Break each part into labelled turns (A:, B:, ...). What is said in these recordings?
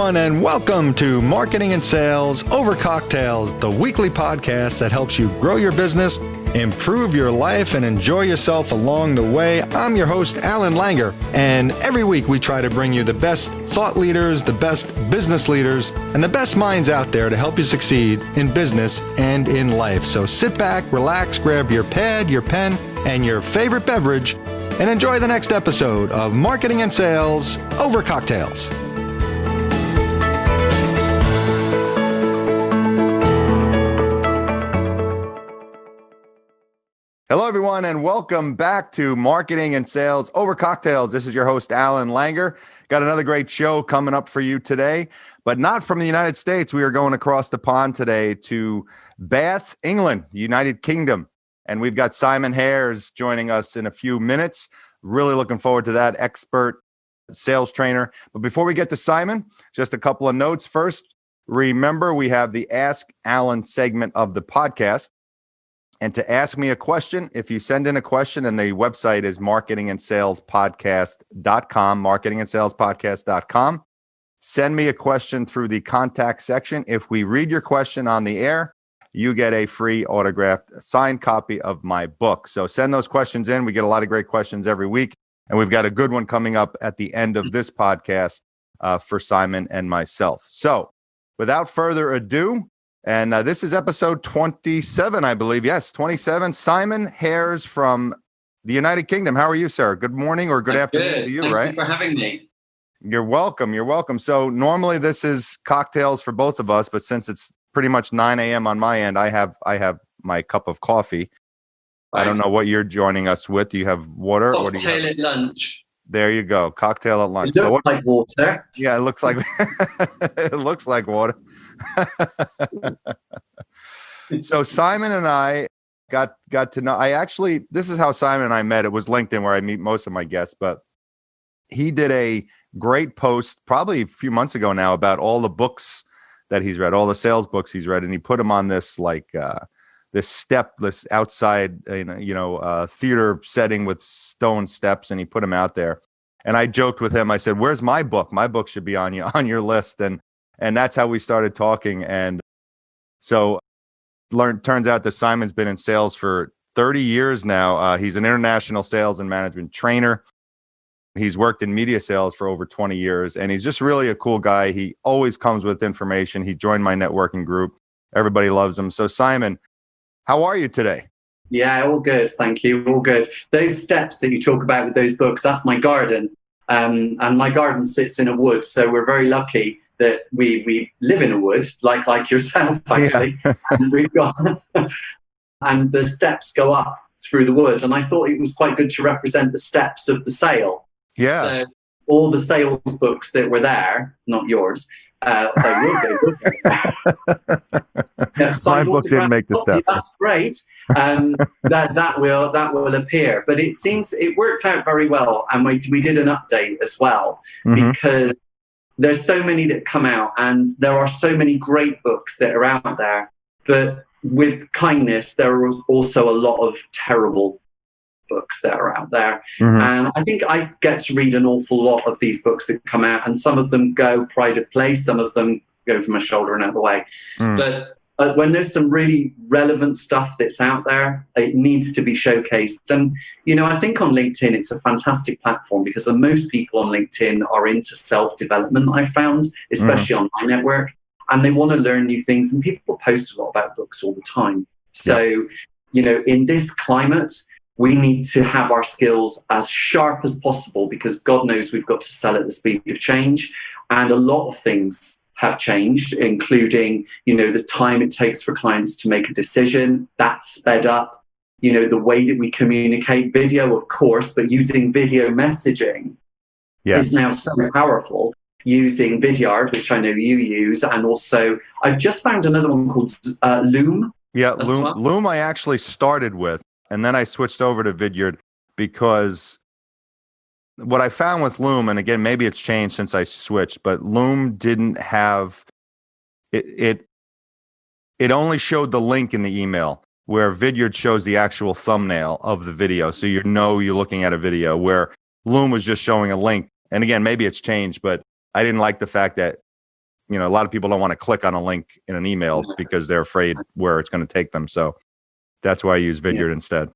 A: everyone, and welcome to Marketing and Sales Over Cocktails, the weekly podcast that helps you grow your business, improve your life, and enjoy yourself along the way. I'm your host, Alan Langer, and every week we try to bring you the best thought leaders, the best business leaders, and the best minds out there to help you succeed in business and in life. So sit back, relax, grab your pad, your pen, and your favorite beverage, and enjoy the next episode of Marketing and Sales Over Cocktails. Hello, everyone, and welcome back to Marketing and Sales Over Cocktails. This is your host, Alan Langer. Got another great show coming up for you today, but not from the United States. We are going across the pond today to Bath, England, United Kingdom. And we've got Simon Hares joining us in a few minutes. Really looking forward to that, expert sales trainer. But before we get to Simon, just a couple of notes. First, remember we have the Ask Alan segment of the podcast. And to ask me a question, if you send in a question, and the website is marketingandsalespodcast.com, marketingandsalespodcast.com, send me a question through the contact section. If we read your question on the air, you get a free autographed signed copy of my book. So send those questions in. We get a lot of great questions every week. And we've got a good one coming up at the end of this podcast for Simon and myself. So without further ado, and this is episode 27, I believe. Yes, 27. Simon Hares from the United Kingdom. How are you, sir? Good morning or good afternoon to you, right?
B: Thank you for having me.
A: You're welcome. You're welcome. So normally this is cocktails for both of us, but since it's pretty much 9 a.m. on my end, I have my cup of coffee. Right. I don't know what you're joining us with. Do you have water?
B: Cocktail
A: or do you have...
B: at lunch.
A: There you go. Cocktail at lunch.
B: It looks like water.
A: Yeah, it looks like it looks like water. So Simon and I got to know. This is how Simon and I met. It was LinkedIn where I meet most of my guests, but he did a great post probably a few months ago now about all the books that he's read, all the sales books he's read, and he put them on this this outside theater setting with stone steps, and he put them out there. And I joked with him. I said, "Where's my book? My book should be on your list." And that's how we started talking. And so turns out that Simon's been in sales for 30 years now. He's an international sales and management trainer. He's worked in media sales for over 20 years, and he's just really a cool guy. He always comes with information. He joined my networking group. Everybody loves him. So Simon, how are you today?
B: Yeah, all good. Thank you. All good. Those steps that you talk about with those books, that's my garden. And my garden sits in a wood. So we're very lucky that we live in a wood, like yourself, actually. Yeah. And we've got, and the steps go up through the wood. And I thought it was quite good to represent the steps of the sale.
A: Yeah.
B: So all the sales books that were there, not yours, they would.
A: My book didn't make the steps.
B: That's great. That will appear. But it worked out very well, and we did an update as well, because there's so many that come out, and there are so many great books that are out there. But with kindness, there are also a lot of terrible books that are out there. And I think I get to read an awful lot of these books that come out, and some of them go pride of place, some of them go from my shoulder and out of the way. But when there's some really relevant stuff that's out there, it needs to be showcased. And, I think on LinkedIn, it's a fantastic platform because most people on LinkedIn are into self-development, I found, especially on my network, and they want to learn new things, and people post a lot about books all the time. So, in this climate, we need to have our skills as sharp as possible because God knows we've got to sell at the speed of change. And a lot of things have changed, including, the time it takes for clients to make a decision. That's sped up. The way that we communicate, video, of course, but using video messaging is now so powerful. Using Vidyard, which I know you use, and also I've just found another one called Loom.
A: Yeah, Loom I actually started with. And then I switched over to Vidyard because what I found with Loom, and again, maybe it's changed since I switched, but Loom didn't have it only showed the link in the email, where Vidyard shows the actual thumbnail of the video. So you're looking at a video, where Loom was just showing a link. And again, maybe it's changed, but I didn't like the fact that a lot of people don't want to click on a link in an email because they're afraid where it's going to take them. So that's why I use Vidyard instead.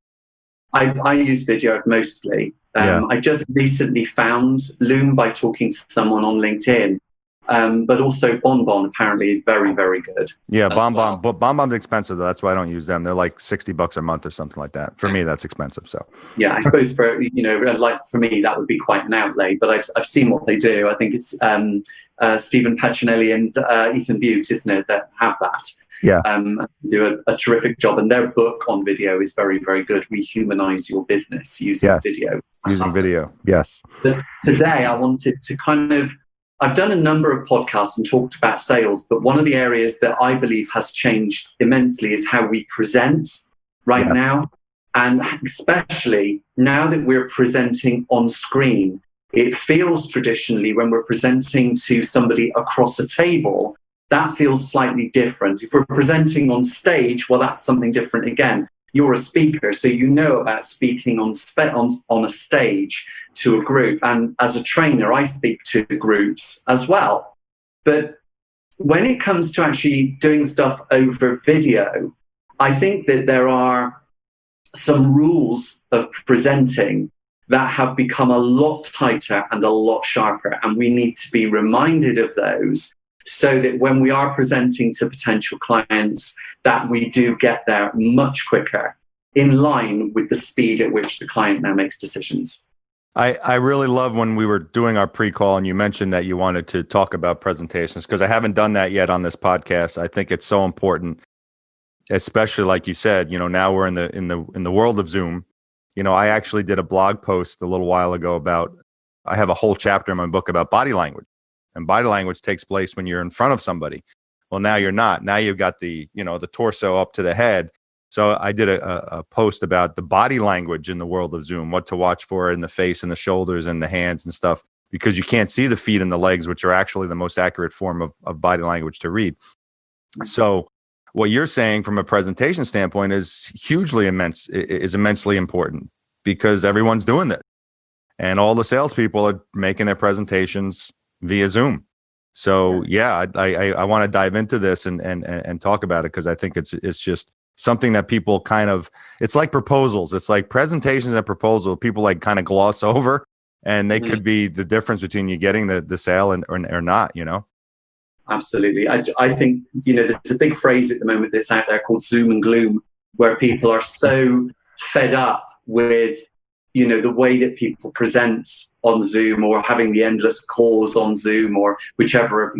B: I use Vidyard mostly. I just recently found Loom by talking to someone on LinkedIn. But also Bonbon apparently is very, very good.
A: Yeah, Bonbon. But Bonbon's expensive though. That's why I don't use them. They're like $60 a month or something like that. For me, that's expensive. So
B: yeah, I suppose for like for me that would be quite an outlay. But I've seen what they do. I think it's Stephen Petronelli and Ethan Butte, isn't it, that have that.
A: Yeah,
B: do a terrific job, and their book on video is very, very good. Rehumanize your business using video.
A: Using video, yes.
B: But today, I wanted to I've done a number of podcasts and talked about sales, but one of the areas that I believe has changed immensely is how we present now, and especially now that we're presenting on screen. It feels traditionally when we're presenting to somebody across a table, that feels slightly different. If we're presenting on stage, well, that's something different again. You're a speaker, so you know about speaking on a stage to a group. And as a trainer, I speak to groups as well. But when it comes to actually doing stuff over video, I think that there are some rules of presenting that have become a lot tighter and a lot sharper. And we need to be reminded of those, so that when we are presenting to potential clients, that we do get there much quicker, in line with the speed at which the client now makes decisions.
A: I really love when we were doing our pre-call and you mentioned that you wanted to talk about presentations, because I haven't done that yet on this podcast. I think it's so important, especially like you said, now we're in the world of Zoom. I actually did a blog post a little while ago about, I have a whole chapter in my book about body language. And body language takes place when you're in front of somebody. Well, now you're not. Now you've got the torso up to the head. So I did a post about the body language in the world of Zoom, what to watch for in the face and the shoulders and the hands and stuff, because you can't see the feet and the legs, which are actually the most accurate form of body language to read. So what you're saying from a presentation standpoint is immensely important, because everyone's doing it. And all the salespeople are making their presentations via Zoom. So yeah, I want to dive into this and talk about it, because I think it's just something that people it's like proposals. It's like presentations and proposal. People kind of gloss over, and they could be the difference between you getting the sale or not,
B: Absolutely. I think, there's a big phrase at the moment that's out there called Zoom and gloom, where people are so fed up with, the way that people present on Zoom, or having the endless calls on Zoom, or whichever,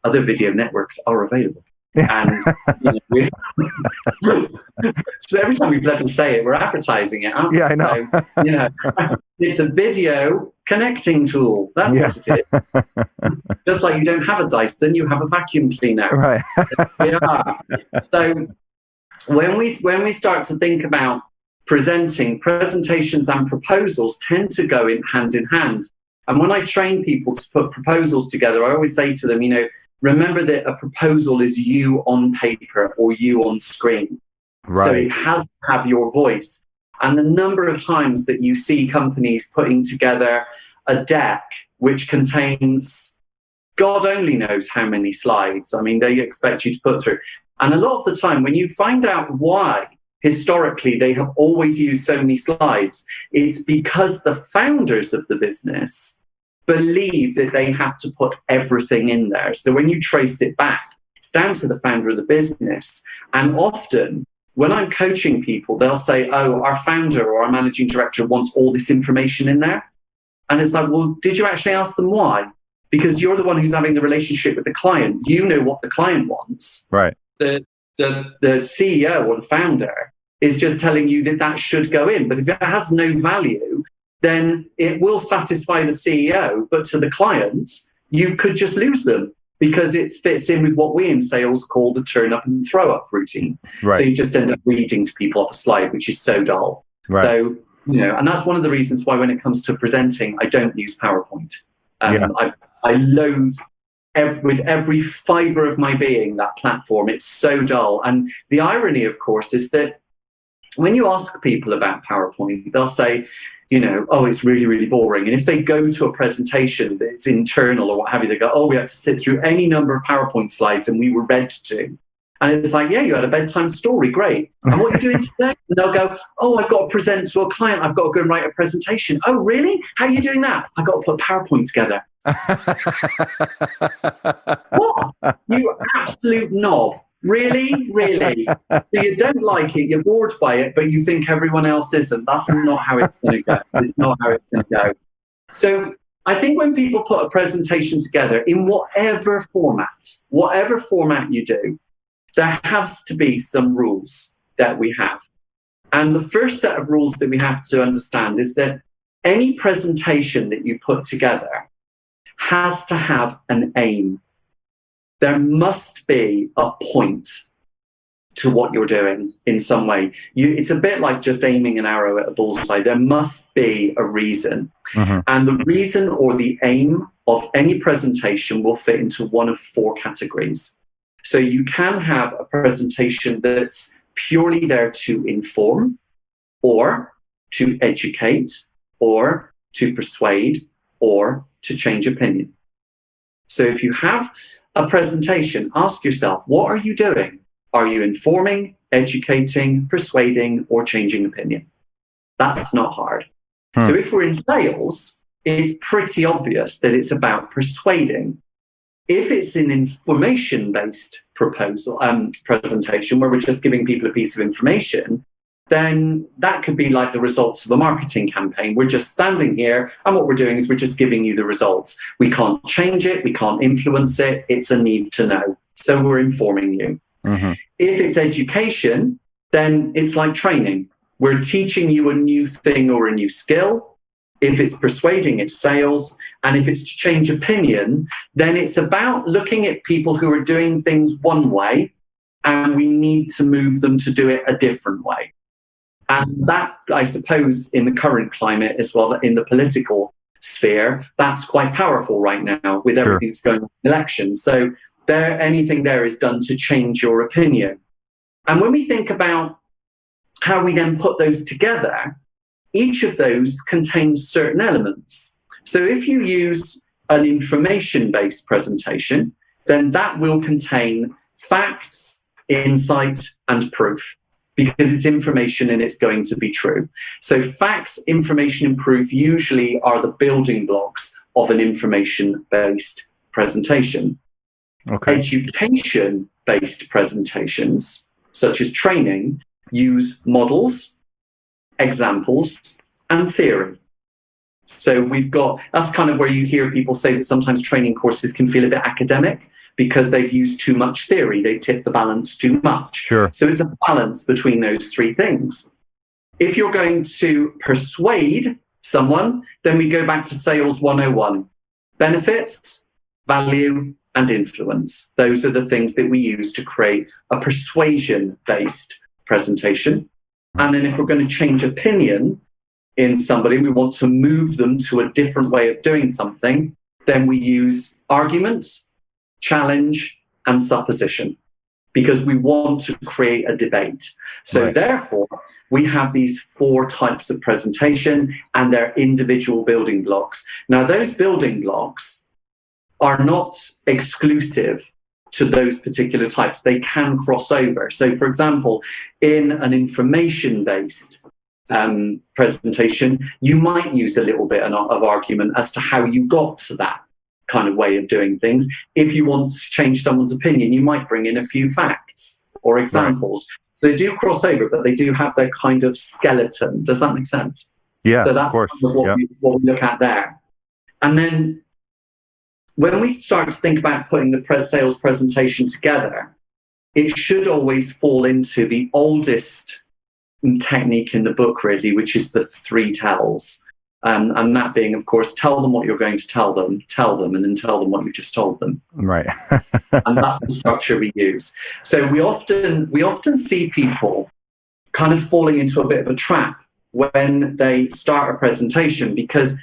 B: other video networks are available. And so every time we bloody say it, we're advertising it.
A: Yeah, I know.
B: So, it's a video connecting tool. That's what it is. Just like you don't have a Dyson, you have a vacuum cleaner.
A: Right.
B: Yeah. So when we start to think about presentations and proposals tend to go hand in hand. And when I train people to put proposals together, I always say to them, remember that a proposal is you on paper or you on screen. Right. So it has to have your voice. And the number of times that you see companies putting together a deck which contains God only knows how many slides. I mean, they expect you to put through. And a lot of the time, when you find out why historically they have always used so many slides, it's because the founders of the business believe that they have to put everything in there. So when you trace it back, it's down to the founder of the business. And often when I'm coaching people, they'll say, oh, our founder or our managing director wants all this information in there. And it's like, well, did you actually ask them why? Because you're the one who's having the relationship with the client. You know what the client wants.
A: Right.
B: The CEO or the founder is just telling you that should go in. But if it has no value, then it will satisfy the CEO. But to the client, you could just lose them because it fits in with what we in sales call the turn up and throw up routine. Right. So you just end up reading to people off a slide, which is so dull. Right. So, and that's one of the reasons why when it comes to presenting, I don't use PowerPoint. I loathe with every fiber of my being that platform. It's so dull. And the irony, of course, is that when you ask people about PowerPoint, they'll say, oh, it's really, really boring. And if they go to a presentation that's internal or what have you, they go, oh, we had to sit through any number of PowerPoint slides and we were read to. And it's like, yeah, you had a bedtime story, great. And what are you doing today? And they'll go, oh, I've got to present to a client. I've got to go and write a presentation. Oh, really? How are you doing that? I've got to put PowerPoint together. What? You absolute knob. Really? Really? So you don't like it, you're bored by it, but you think everyone else isn't. That's not how it's going to go. It's not how it's going to go. So I think when people put a presentation together in whatever format you do, there has to be some rules that we have. And the first set of rules that we have to understand is that any presentation that you put together has to have an aim. There must be a point to what you're doing in some way. It's a bit like just aiming an arrow at a bullseye. There must be a reason. Mm-hmm. And the reason or the aim of any presentation will fit into one of four categories. So you can have a presentation that's purely there to inform, or to educate, or to persuade, or to change opinion. So if you have a presentation, ask yourself, what are you doing? Are you informing, educating, persuading, or changing opinion? That's not hard. So if we're in sales, it's pretty obvious that it's about persuading. If it's an information-based presentation where we're just giving people a piece of information, then that could be like the results of a marketing campaign. We're just standing here, and what we're doing is we're just giving you the results. We can't change it. We can't influence it. It's a need to know. So we're informing you. Mm-hmm. If it's education, then it's like training. We're teaching you a new thing or a new skill. If it's persuading, it's sales. And if it's to change opinion, then it's about looking at people who are doing things one way, and we need to move them to do it a different way. And that, I suppose, in the current climate as well, in the political sphere, that's quite powerful right now with everything that's going on in elections. So anything there is done to change your opinion. And when we think about how we then put those together, each of those contains certain elements. So if you use an information-based presentation, then that will contain facts, insight, and proof, because it's information and it's going to be true. So facts, information, and proof usually are the building blocks of an information-based presentation. Okay. Education-based presentations, such as training, use models, examples, and theory. So that's kind of where you hear people say that sometimes training courses can feel a bit academic because they've used too much theory. They've tipped the balance too much. Sure. So it's a balance between those three things. If you're going to persuade someone, then we go back to Sales 101. Benefits, value, and influence. Those are the things that we use to create a persuasion-based presentation. And then if we're going to change opinion in somebody, we want to move them to a different way of doing something, then we use arguments, challenge, and supposition, because we want to create a debate. So therefore, we have these four types of presentation and their individual building blocks. Now, those building blocks are not exclusive to those particular types. They can cross over. So, for example, in an information-based presentation, you might use a little bit of argument as to how you got to that kind of way of doing things. If you want to change someone's opinion, you might bring in a few facts or examples. Right. So they do cross over, but they do have their kind of skeleton. Does that make sense? Yeah, so that's kind of what we look at there. And then when we start to think about putting the sales presentation together, it should always fall into the oldest technique in the book, really, which is the three tells. And that being, of course, tell them what you're going to tell them, and then tell them what you just told them. Right. And that's the structure we use. So we often see people kind of falling into a bit of a trap when they start a presentation, because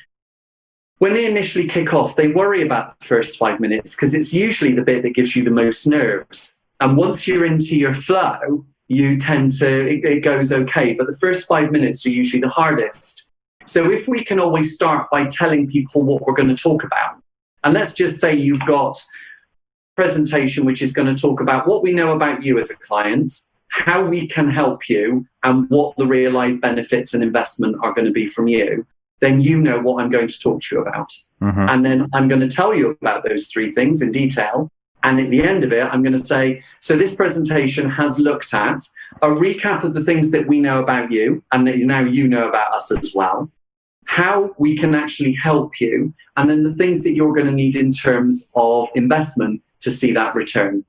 B: when they initially kick off, they worry about the first 5 minutes because it's usually the bit that gives you the most nerves. And once you're into your flow, you tend to, it goes okay. But the first 5 minutes are usually the hardest. So if we can always start by telling people what we're going to talk about, and let's just say you've got a presentation which is going to talk about what we know about you as a client, how we can help you, and what the realized benefits and investment are going to be from you, then you know what I'm going to talk to you about.
A: Mm-hmm.
B: And then I'm going to tell you about those three things in detail. And at the end of it, I'm going to say, so this presentation has looked at a recap of the things that we know about you, and that now you know about us as well, how we can actually help you, and then the things that you're going to need in terms of investment to see that return.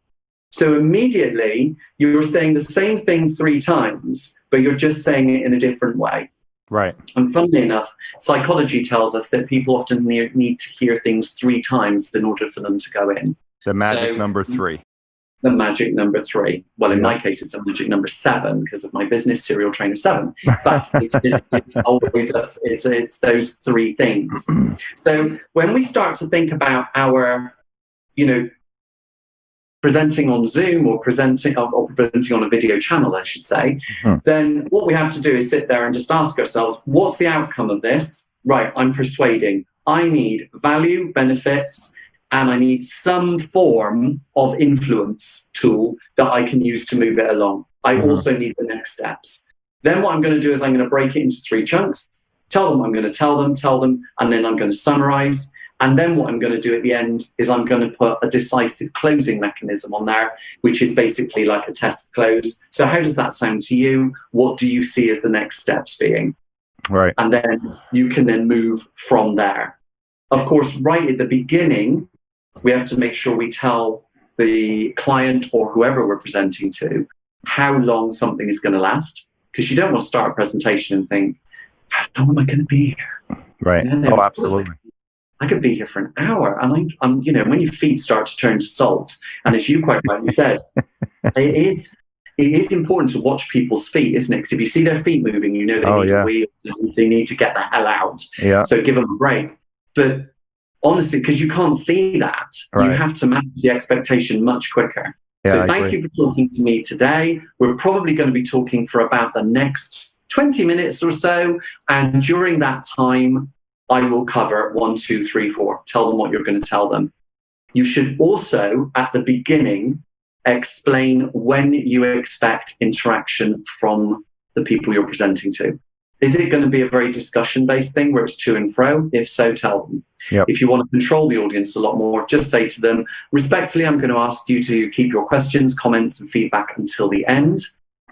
B: So immediately, you're saying the same thing 3 times, but you're just saying it in a different way.
A: Right.
B: And funnily enough, psychology tells us that people often need to hear things 3 times in order for them to go in.
A: The magic number 3.
B: The magic number 3. Well, in my case, it's a magic number 7 because of my business, Serial Trainer 7. But it's always it's those 3 things. So when we start to think about our, presenting on Zoom or presenting on a video channel, I should say, then what we have to do is sit there and just ask ourselves, what's the outcome of this? Right, I'm persuading. I need value, benefits, and I need some form of influence tool that I can use to move it along. I also need the next steps. Then what I'm going to do is I'm going to break it into 3 chunks, tell them I'm going to tell them, and then I'm going to summarize. And then what I'm going to do at the end is I'm going to put a decisive closing mechanism on there, which is basically like a test close. So how does that sound to you? What do you see as the next steps being?
A: Right.
B: And then you can then move from there. Of course, right at the beginning, we have to make sure we tell the client or whoever we're presenting to how long something is going to last, because you don't want to start a presentation and think, how long am I going to be here?
A: Right. Oh, absolutely.
B: I could be here for an hour. And I'm when your feet start to turn to salt, and as you quite rightly said, it is important to watch people's feet, isn't it? Because if you see their feet moving, you know they need to get the hell out.
A: Yeah.
B: So give them a break. But honestly, because you can't see that, you have to manage the expectation much quicker.
A: Yeah,
B: so thank you for talking to me today. We're probably going to be talking for about the next 20 minutes or so. And during that time, I will cover 1, 2, 3, 4. Tell them what you're going to tell them. You should also, at the beginning, explain when you expect interaction from the people you're presenting to. Is it going to be a very discussion-based thing where it's to and fro? If so, tell them.
A: Yep.
B: If you want to control the audience a lot more, just say to them, respectfully, I'm going to ask you to keep your questions, comments, and feedback until the end.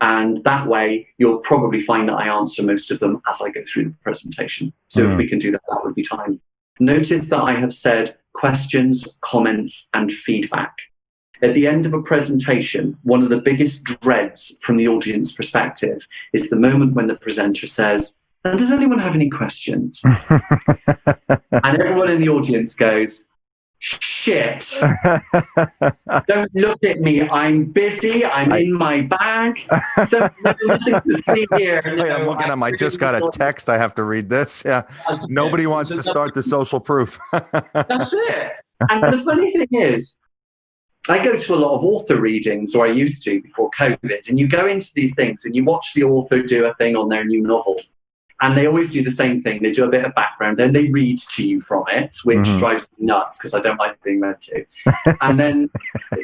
B: And that way, you'll probably find that I answer most of them as I go through the presentation. So if we can do that, that would be time. Notice that I have said questions, comments, and feedback. At the end of a presentation, one of the biggest dreads from the audience perspective is the moment when the presenter says, and does anyone have any questions? And everyone in the audience goes, shit, don't look at me, I'm busy, I'm in my bag, so nothing to see here.
A: I'm looking at my just got a text, I have to read this. Yeah, nobody wants to start the social proof.
B: That's it. And the funny thing is, I go to a lot of author readings, or I used to before COVID, and you go into these things and you watch the author do a thing on their new novel. And they always do the same thing. They do a bit of background, then they read to you from it, which drives me nuts because I don't like being read to. And then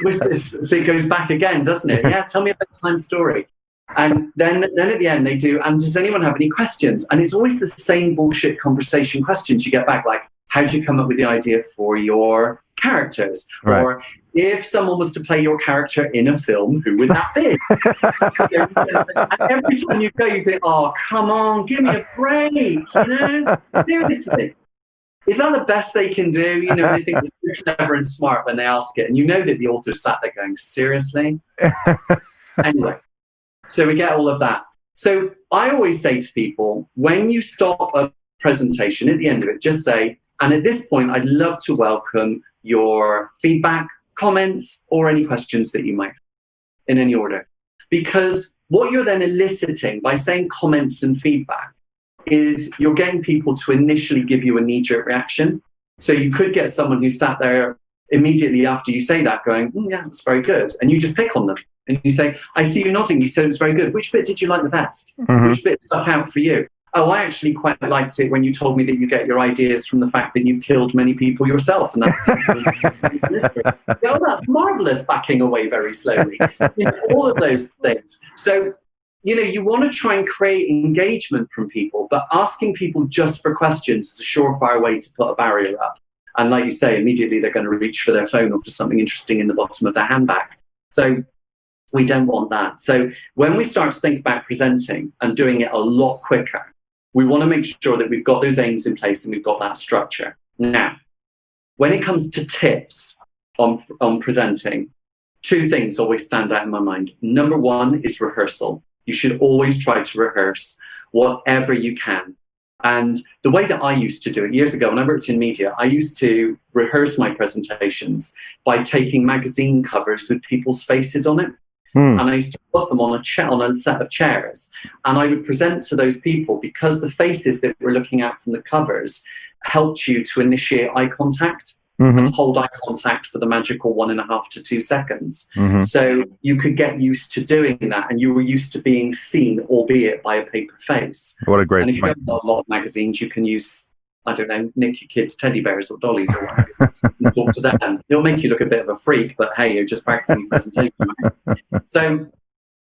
B: so it goes back again, doesn't it? Yeah, tell me a bedtime story. And then at the end they do, and does anyone have any questions? And it's always the same bullshit conversation questions you get back, like, how did you come up with the idea for your characters?
A: Right.
B: Or if someone was to play your character in a film, who would that be? And every time you go, you think, oh, come on, give me a break, Seriously. Is that the best they can do? They think they're clever and smart when they ask it. And you know that the author sat there going, seriously? Anyway, so we get all of that. So I always say to people, when you stop a presentation, at the end of it, just say, and at this point, I'd love to welcome your feedback, comments, or any questions that you might have in any order. Because what you're then eliciting by saying comments and feedback is you're getting people to initially give you a knee-jerk reaction. So you could get someone who sat there immediately after you say that going, yeah, that's very good. And you just pick on them. And you say, I see you nodding. You said it's very good. Which bit did you like the best? Which bit stuck out for you? oh, I actually quite liked it when you told me that you get your ideas from the fact that you've killed many people yourself. And that's, oh, that's marvelous, backing away very slowly. All of those things. So, you want to try and create engagement from people, but asking people just for questions is a surefire way to put a barrier up. And like you say, immediately they're going to reach for their phone or for something interesting in the bottom of their handbag. So we don't want that. So when we start to think about presenting and doing it a lot quicker, we want to make sure that we've got those aims in place and we've got that structure. Now, when it comes to tips on presenting, two things always stand out in my mind. Number one is rehearsal. You should always try to rehearse whatever you can. And the way that I used to do it years ago when I worked in media, I used to rehearse my presentations by taking magazine covers with people's faces on it. And I used to put them on a set of chairs. And I would present to those people because the faces that we're looking at from the covers helped you to initiate eye contact. And hold eye contact for the magical 1.5 to 2 seconds. So you could get used to doing that, and you were used to being seen, albeit by a paper face.
A: What a great
B: And if you
A: point.
B: have a lot of magazines, you can use, I don't know, nick your kids' teddy bears or dollies or whatever. And talk to them. It'll make you look a bit of a freak, but hey, you're just practicing your presentation. Right? So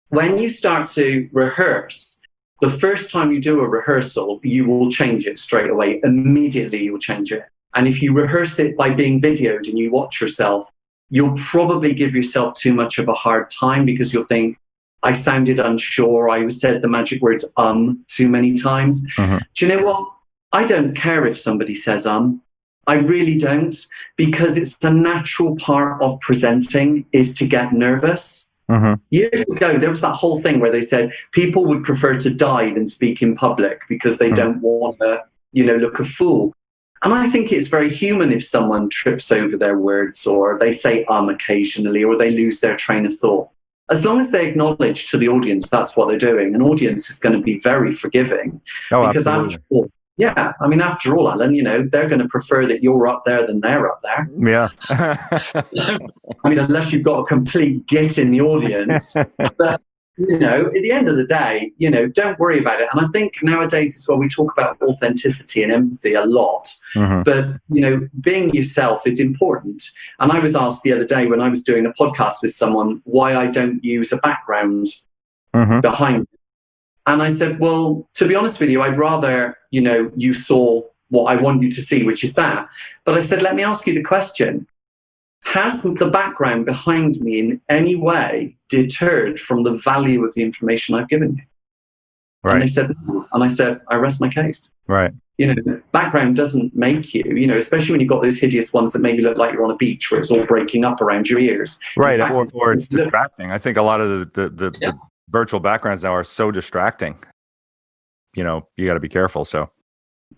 B: when you start to rehearse, the first time you do a rehearsal, you will change it straight away. Immediately, you'll change it. And if you rehearse it by being videoed and you watch yourself, you'll probably give yourself too much of a hard time because you'll think, I sounded unsure. I said the magic words too many times. Do you know what? I don't care if somebody says I really don't, because it's a natural part of presenting is to get nervous. Years ago, there was that whole thing where they said people would prefer to die than speak in public because they don't want to, look a fool. And I think it's very human if someone trips over their words or they say occasionally or they lose their train of thought. As long as they acknowledge to the audience that's what they're doing, an audience is going to be very forgiving. Because
A: absolutely.
B: after all, Alan, they're going to prefer that you're up there than they're up there.
A: Yeah.
B: Unless you've got a complete git in the audience. But at the end of the day, don't worry about it. And I think nowadays as well, we talk about authenticity and empathy a lot. But, being yourself is important. And I was asked the other day when I was doing a podcast with someone why I don't use a background behind me. And I said, well, to be honest with you, I'd rather, you saw what I want you to see, which is that. But I said, let me ask you the question. Has the background behind me in any way deterred from the value of the information I've given you? Right. And they said, no. And I said, I rest my case.
A: Right.
B: Background doesn't make you, especially when you've got those hideous ones that make you look like you're on a beach where it's all breaking up around your ears.
A: Right. Or it's distracting. I think a lot of the virtual backgrounds now are so distracting. You got to be careful. So.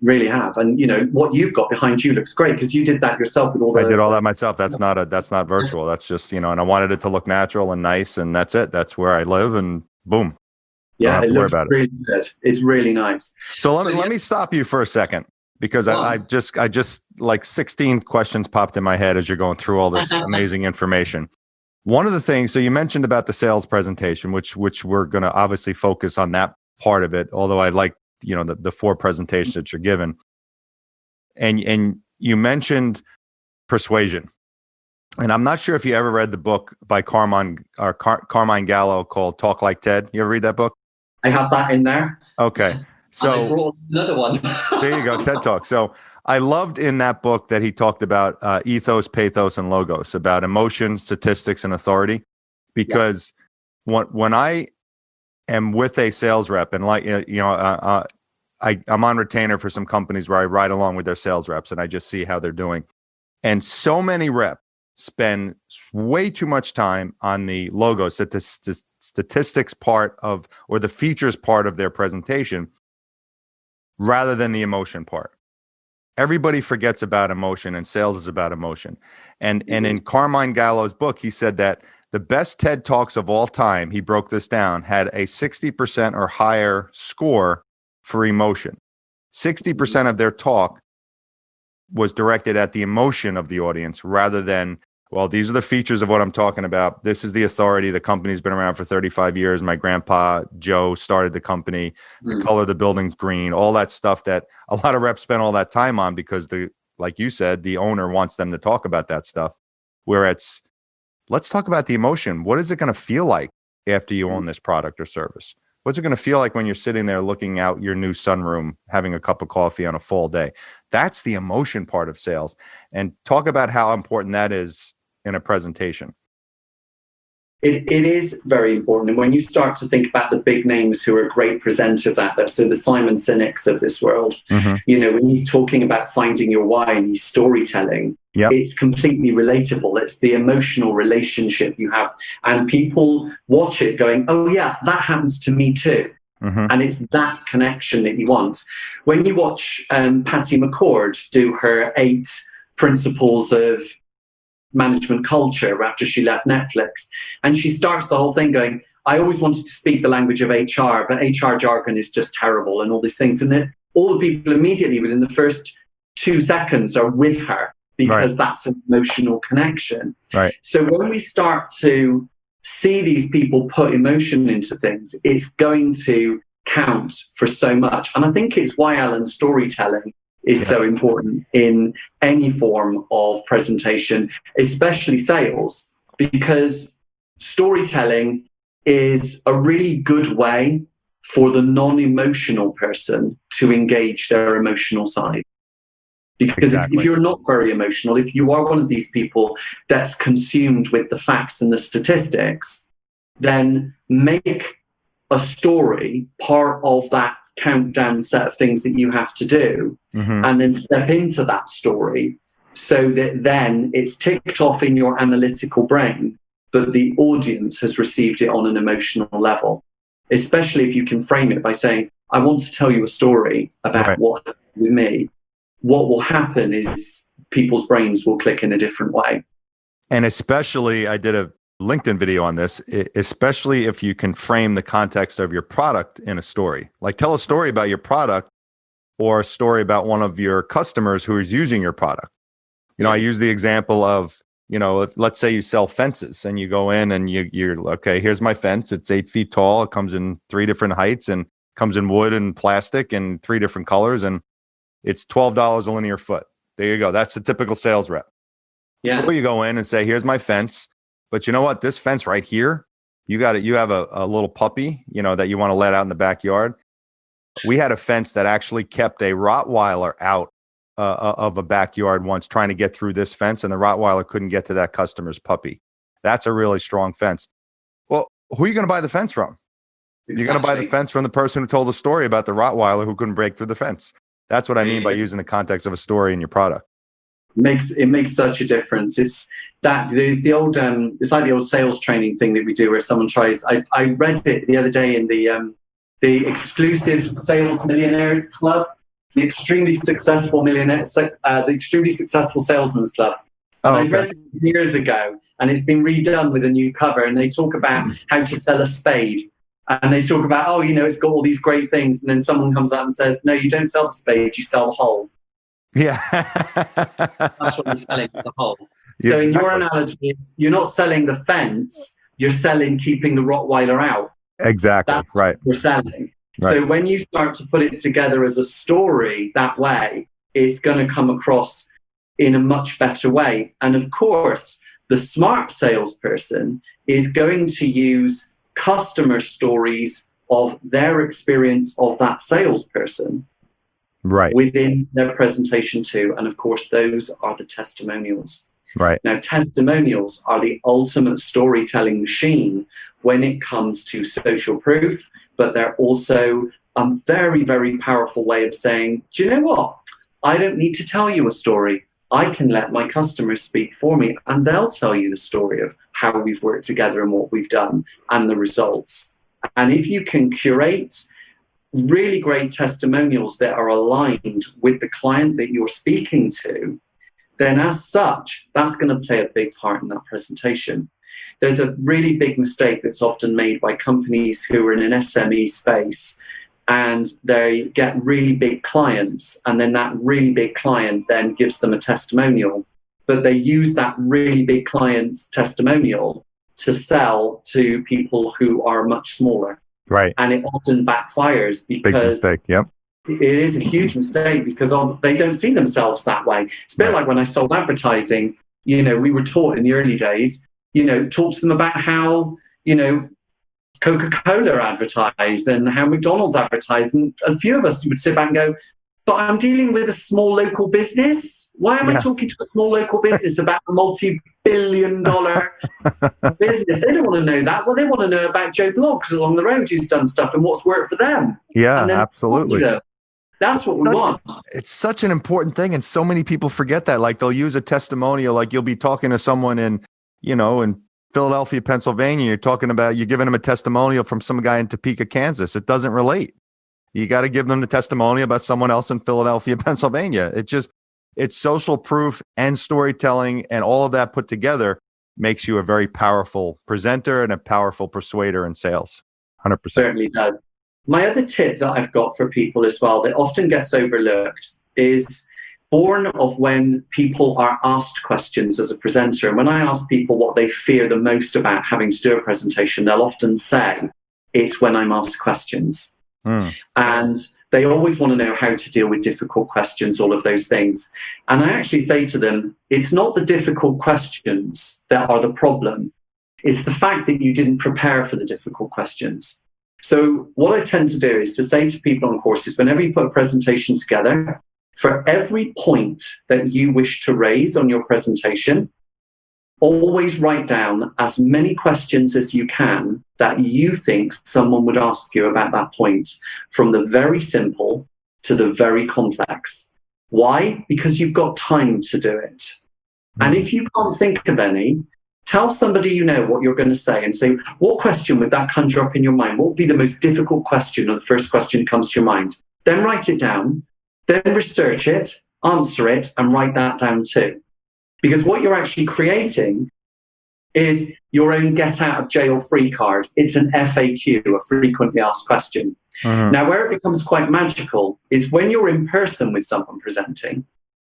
B: Really have. And what you've got behind you looks great because you did that yourself with all the...
A: I did all that myself. That's not virtual. That's just, and I wanted it to look natural and nice, and that's it. That's where I live, and boom.
B: Yeah, it looks really good. It's really nice.
A: So let me stop you for a second because I just like 16 questions popped in my head as you're going through all this amazing information. One of the things, so you mentioned about the sales presentation, which we're going to obviously focus on that part of it, although I like the 4 presentations that you're given. And you mentioned persuasion. And I'm not sure if you ever read the book by Carmine Gallo called Talk Like Ted. You ever read that book?
B: I have that in there.
A: Okay. So
B: and I brought another one.
A: There you go, TED Talk. So I loved in that book that he talked about ethos, pathos, and logos, about emotion, statistics, and authority. Because when I am with a sales rep, and I'm on retainer for some companies where I ride along with their sales reps, and I just see how they're doing. And so many reps spend way too much time on the logos, statistics part of, or the features part of their presentation, rather than the emotion part. Everybody forgets about emotion, and sales is about emotion. And in Carmine Gallo's book, he said that the best TED Talks of all time, he broke this down, had a 60% or higher score for emotion. 60% of their talk was directed at the emotion of the audience rather than Well, these are the features of what I'm talking about. This is the authority. The company's been around for 35 years. My grandpa, Joe, started the company. The color of the building's green, all that stuff that a lot of reps spend all that time on because like you said, the owner wants them to talk about that stuff. Where let's talk about the emotion. What is it going to feel like after you own this product or service? What's it going to feel like when you're sitting there looking out your new sunroom, having a cup of coffee on a fall day? That's the emotion part of sales. And talk about how important that is in a presentation.
B: It is very important. And when you start to think about the big names who are great presenters out there, so the Simon Sinek's of this world, you know, when he's talking about finding your why and he's storytelling, it's completely relatable. It's the emotional relationship you have. And people watch it going, oh, yeah, that happens to me too. And it's that connection that you want. When you watch Patty McCord do her 8 principles of management culture after she left Netflix, and she starts the whole thing going, I always wanted to speak the language of HR, but HR jargon is just terrible and all these things. And then all the people immediately within the first 2 seconds are with her because that's an emotional connection. So when we start to see these people put emotion into things, it's going to count for so much. And I think it's why, Alan, storytelling is so important in any form of presentation, especially sales, because storytelling is a really good way for the non-emotional person to engage their emotional side. Because if you're not very emotional, if you are one of these people that's consumed with the facts and the statistics, then make a story part of that countdown set of things that you have to do, and then step into that story so that then it's ticked off in your analytical brain, but the audience has received it on an emotional level, especially if you can frame it by saying, I want to tell you a story about what happened with me. What will happen is people's brains will click in a different way.
A: And especially, I did a LinkedIn video on this, especially if you can frame the context of your product in a story. Like tell a story about your product or a story about one of your customers who is using your product. You know, I use the example of, you know, let's say you sell fences and you go in and you're okay, here's my fence. It's 8 feet tall. It comes in 3 different heights and comes in wood and plastic and 3 different colors. And it's $12 a linear foot. There you go. That's the typical sales rep. Or you go in and say, here's my fence. But you know what? This fence right here, you have a little puppy, you know, that you want to let out in the backyard. We had a fence that actually kept a Rottweiler out of a backyard once trying to get through this fence, and the Rottweiler couldn't get to that customer's puppy. That's a really strong fence. Well, who are you going to buy the fence from? You're going to buy the fence from the person who told the story about the Rottweiler who couldn't break through the fence. That's what I mean by using the context of a story in your product.
B: It makes such a difference. It's like the old sales training thing that we do where someone tries. I read it the other day in the exclusive sales millionaires club, the extremely successful salesman's club. And I read it years ago, and it's been redone with a new cover. And they talk about how to sell a spade. And they talk about, oh, you know, it's got all these great things. And then someone comes up and says, no, you don't sell the spade, you sell the hole.
A: Yeah.
B: That's what you're selling, is the hole. So in your analogy, you're not selling the fence, you're selling keeping the Rottweiler out.
A: Exactly.
B: That's what you're selling. So when you start to put it together as a story that way, it's going to come across in a much better way. And of course, the smart salesperson is going to use customer stories of their experience of that salesperson within their presentation too. And of course, those are the testimonials. Now, testimonials are the ultimate storytelling machine when it comes to social proof, but they're also a very, very powerful way of saying, do you know what? I don't need to tell you a story. I can let my customers speak for me, and they'll tell you the story of how we've worked together and what we've done and the results. And if you can curate really great testimonials that are aligned with the client that you're speaking to, then as such, that's going to play a big part in that presentation. There's a really big mistake that's often made by companies who are in an SME space, and they get really big clients, and then that really big client then gives them a testimonial, but they use that really big client's testimonial to sell to people who are much smaller.
A: Right.
B: And it often backfires because
A: big mistake. Yep.
B: It is a huge mistake because they don't see themselves that way. It's a bit like when I sold advertising, we were taught in the early days, talk to them about how, Coca-Cola advertise and how McDonald's advertise. And a few of us would sit back and go, but I'm dealing with a small local business. Why am I talking to a small local business about a multi-billion-dollar business? They don't want to know that. Well, they want to know about Joe Bloggs along the road who's done stuff and what's worked for them.
A: Yeah, absolutely.
B: That's what we want.
A: It's such an important thing, and so many people forget that. Like, they'll use a testimonial, like you'll be talking to someone in Philadelphia, Pennsylvania. You're giving them a testimonial from some guy in Topeka, Kansas. It doesn't relate. You got to give them the testimonial about someone else in Philadelphia, Pennsylvania. It's social proof and storytelling, and all of that put together makes you a very powerful presenter and a powerful persuader in sales. 100%.
B: Certainly does. My other tip that I've got for people as well that often gets overlooked is born of when people are asked questions as a presenter. And when I ask people what they fear the most about having to do a presentation, they'll often say, it's when I'm asked questions. And they always want to know how to deal with difficult questions, all of those things. And I actually say to them, it's not the difficult questions that are the problem. It's the fact that you didn't prepare for the difficult questions. So what I tend to do is to say to people on courses, whenever you put a presentation together, for every point that you wish to raise on your presentation, always write down as many questions as you can that you think someone would ask you about that point, from the very simple to the very complex. Why? Because you've got time to do it. And if you can't think of any, tell somebody you know what you're going to say and say, what question would that conjure up in your mind? What would be the most difficult question, or the first question comes to your mind? Then write it down, then research it, answer it, and write that down too. Because what you're actually creating is your own get out of jail free card. It's an FAQ, a frequently asked question. Now, where it becomes quite magical is when you're in person with someone presenting,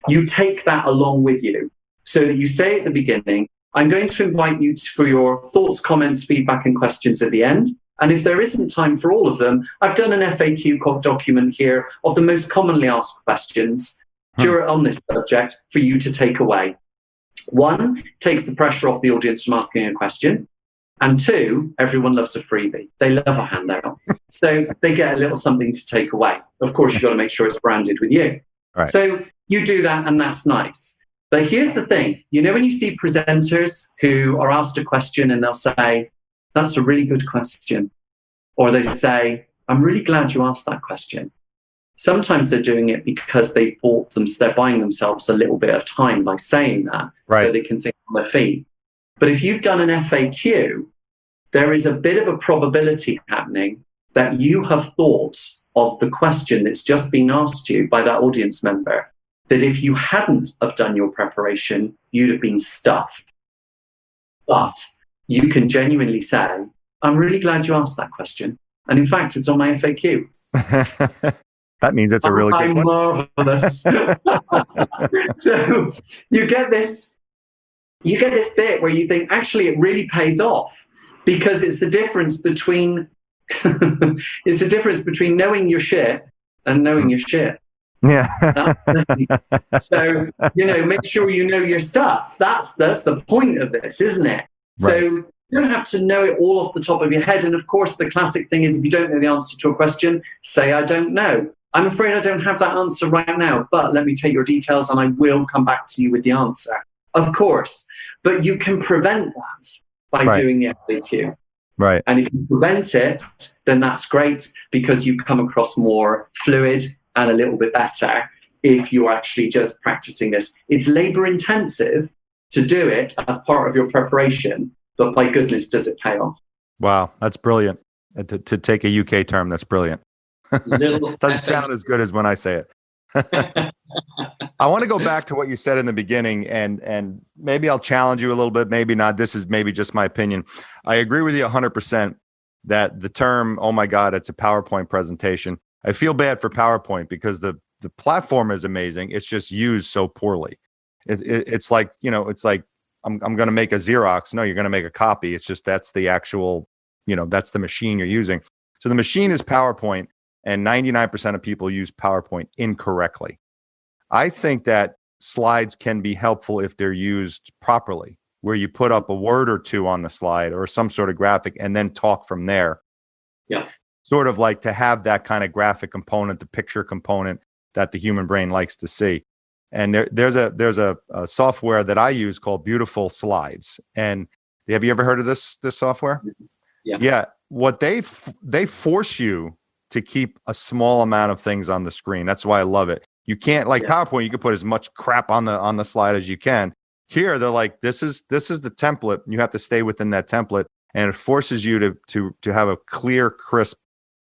B: you take that along with you. So that you say at the beginning, I'm going to invite you for your thoughts, comments, feedback, and questions at the end. And if there isn't time for all of them, I've done an FAQ document here of the most commonly asked questions on this subject for you to take away. One, takes the pressure off the audience from asking a question. And two, everyone loves a freebie. They love a handout. So they get a little something to take away. Of course, you've got to make sure it's branded with you.
A: Right.
B: So you do that, and that's nice. But here's the thing. When you see presenters who are asked a question and they'll say, that's a really good question. Or they say, I'm really glad you asked that question. Sometimes they're doing it because they're buying themselves a little bit of time by saying that, so they can think on their feet. But if you've done an FAQ, there is a bit of a probability happening that you have thought of the question that's just been asked you by that audience member, that if you hadn't have done your preparation, you'd have been stuffed. But you can genuinely say, I'm really glad you asked that question. And in fact, it's on my FAQ.
A: That means it's a really good one.
B: Marvelous. So you get this bit where you think, actually, it really pays off, because it's the difference between knowing your shit and knowing your shit.
A: Yeah.
B: So, make sure you know your stuff. That's the point of this, isn't it? Right. So you don't have to know it all off the top of your head. And of course, the classic thing is, if you don't know the answer to a question, say, I don't know. I'm afraid I don't have that answer right now, but let me take your details and I will come back to you with the answer. Of course. But you can prevent that by doing the FAQ.
A: Right.
B: And if you prevent it, then that's great, because you come across more fluid and a little bit better if you're actually just practicing this. It's labor intensive to do it as part of your preparation, but by goodness, does it pay off?
A: Wow, that's brilliant. To take a UK term, that's brilliant. Doesn't sound as good as when I say it. I want to go back to what you said in the beginning, and maybe I'll challenge you a little bit, maybe not. This is maybe just my opinion. I agree with you 100% that the term, oh my God, it's a PowerPoint presentation. I feel bad for PowerPoint because the platform is amazing. It's just used so poorly. It's like, it's like I'm going to make a Xerox. No, you're going to make a copy. It's just that's the actual, that's the machine you're using. So the machine is PowerPoint, and 99% of people use PowerPoint incorrectly. I think that slides can be helpful if they're used properly, where you put up a word or two on the slide or some sort of graphic and then talk from there.
B: Yeah.
A: Sort of like to have that kind of graphic component, the picture component that the human brain likes to see. And there's a software that I use called Beautiful Slides. And have you ever heard of this software?
B: Yeah.
A: Yeah. What they force you to keep a small amount of things on the screen. That's why I love it. You can't, like PowerPoint, you can put as much crap on the slide as you can. Here, they're like, this is the template. You have to stay within that template, and it forces you to have a clear, crisp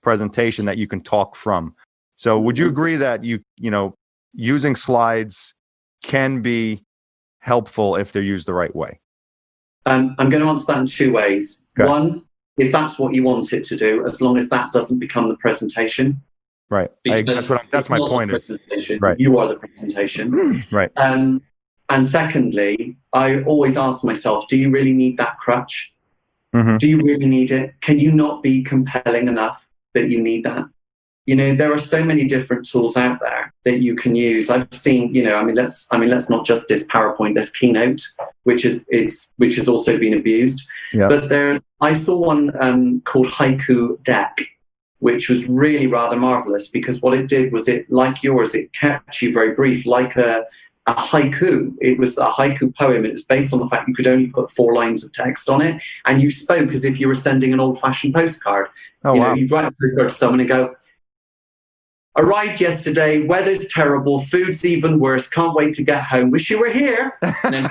A: presentation that you can talk from. So would you agree that using slides can be helpful if they're used the right way?
B: I'm going to answer that in two ways.
A: Okay.
B: One, if that's what you want it to do, as long as that doesn't become the presentation.
A: Right. That's my point. Right.
B: You are the presentation.
A: Right.
B: And secondly, I always ask myself, do you really need that crutch?
A: Mm-hmm.
B: Do you really need it? Can you not be compelling enough that you need that? There are so many different tools out there that you can use. I've seen, let's not just diss PowerPoint. There's Keynote, which has also been abused.
A: Yeah.
B: But I saw one called Haiku Deck, which was really rather marvelous, because what it did was, like yours, it kept you very brief, like a haiku. It was a haiku poem. It was based on the fact you could only put 4 lines of text on it, and you spoke as if you were sending an old-fashioned postcard.
A: Wow.
B: You'd write a postcard to someone and go, "Arrived yesterday, weather's terrible, food's even worse, can't wait to get home, wish you were here." And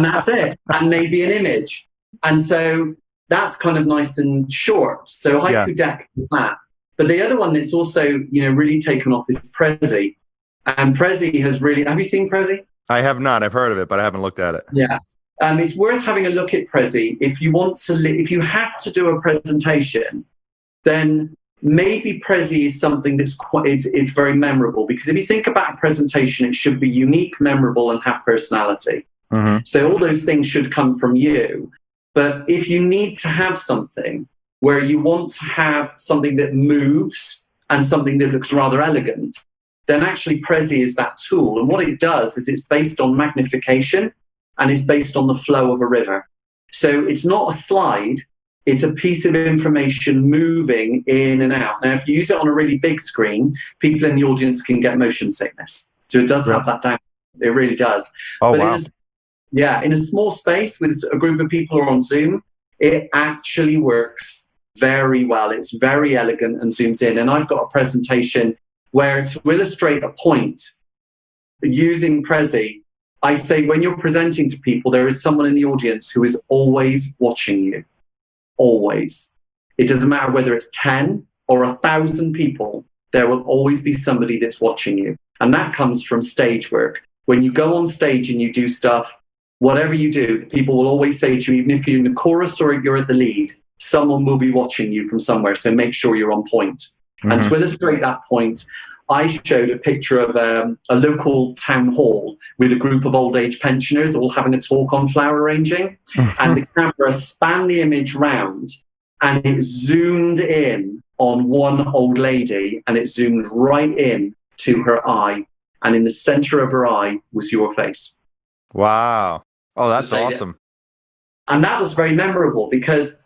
B: that's it. And maybe an image. And so that's kind of nice and short. So Haiku Deck is that. But the other one that's also, really taken off is Prezi. And Prezi has really... Have you seen Prezi?
A: I have not. I've heard of it, but I haven't looked at it.
B: Yeah. It's worth having a look at Prezi. If you have to do a presentation, then maybe Prezi is something that's it's very memorable, because if you think about a presentation, it should be unique, memorable, and have personality.
A: Mm-hmm.
B: So all those things should come from you. But if you need to have something where you want to have something that moves and something that looks rather elegant, then actually Prezi is that tool. And what it does is it's based on magnification, and it's based on the flow of a river. So it's not a slide. It's a piece of information moving in and out. Now, if you use it on a really big screen, people in the audience can get motion sickness. So it does have that down. It really does.
A: Oh, wow.
B: In a small space with a group of people or on Zoom, it actually works very well. It's very elegant and zooms in. And I've got a presentation where, to illustrate a point, using Prezi, I say, when you're presenting to people, there is someone in the audience who is always watching you. Always. It doesn't matter whether it's 10 or 1,000 people, there will always be somebody that's watching you. And that comes from stage work. When you go on stage and you do stuff, whatever you do, the people will always say to you, even if you're in the chorus or you're at the lead, someone will be watching you from somewhere. So make sure you're on point. Mm-hmm. And to illustrate that point, I showed a picture of a local town hall with a group of old age pensioners all having a talk on flower arranging. And the camera spanned the image round, and it zoomed in on one old lady, and it zoomed right in to her eye. And in the center of her eye was your face.
A: Wow. Oh, that's awesome.
B: And that was very memorable, because